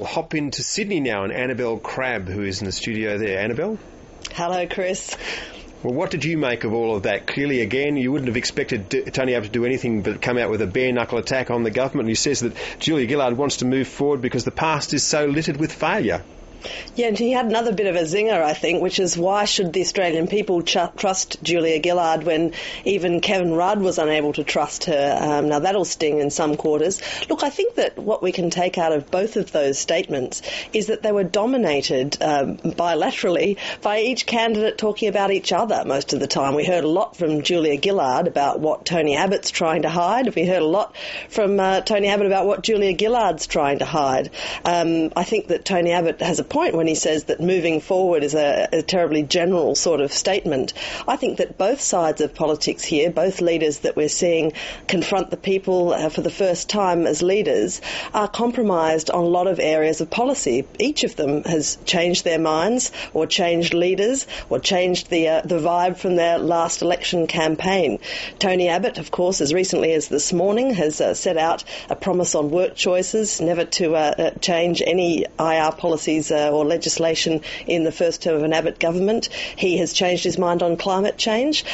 We'll hop into Sydney now, and Annabel Crabb, who is in the studio there. Annabel? Hello, Chris. Well, what did you make of all of that? Clearly, again, you wouldn't have expected Tony Abbott to do anything but come out with a bare-knuckle attack on the government. He says that Julia Gillard wants to move forward because the past is so littered with failure. Yeah, and he had another bit of a zinger, I think, which is why should the Australian people trust Julia Gillard when even Kevin Rudd was unable to trust her? Now, that'll sting in some quarters. Look, I think that what we can take out of both of those statements is that they were dominated bilaterally by each candidate talking about each other most of the time. We heard a lot from Julia Gillard about what Tony Abbott's trying to hide. We heard a lot from Tony Abbott about what Julia Gillard's trying to hide. I think that Tony Abbott has a point when he says that moving forward is a terribly general sort of statement. I think that both sides of politics here, both leaders that we're seeing confront the people for the first time as leaders, are compromised on a lot of areas of policy. Each of them has changed their minds or changed leaders or changed the vibe from their last election campaign. Tony Abbott, of course, as recently as this morning, has set out a promise on work choices, never to change any IR policies or legislation in the first term of an Abbott government. He has changed his mind on climate change.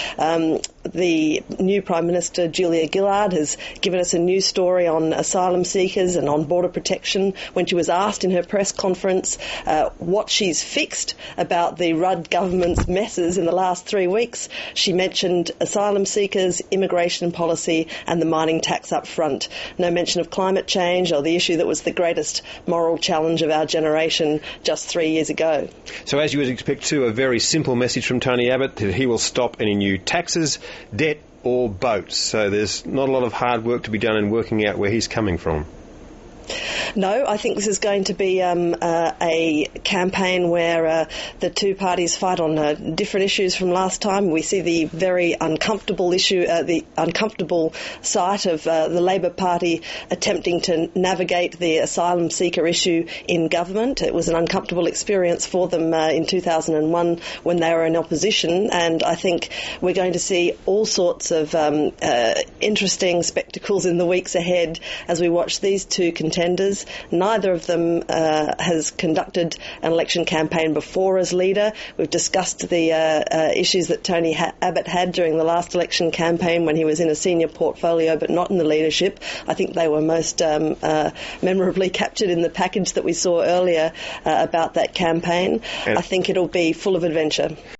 The new Prime Minister, Julia Gillard, has given us a new story on asylum seekers and on border protection. When she was asked in her press conference what she's fixed about the Rudd government's messes in the last 3 weeks, she mentioned asylum seekers, immigration policy and the mining tax up front. No mention of climate change or the issue that was the greatest moral challenge of our generation just 3 years ago. So as you would expect too, a very simple message from Tony Abbott that he will stop any new taxes, debt or boats. So there's not a lot of hard work to be done in working out where he's coming from. No, I think this is going to be a campaign where the two parties fight on different issues from last time. We see the very uncomfortable issue, the uncomfortable sight of the Labor Party attempting to navigate the asylum seeker issue in government. It was an uncomfortable experience for them in 2001 when they were in opposition, and I think we're going to see all sorts of interesting spectacles in the weeks ahead as we watch these two contenders. Neither of them has conducted an election campaign before as leader. We've discussed the issues that Tony Abbott had during the last election campaign when he was in a senior portfolio but not in the leadership. I think they were most memorably captured in the package that we saw earlier about that campaign. I think it'll be full of adventure.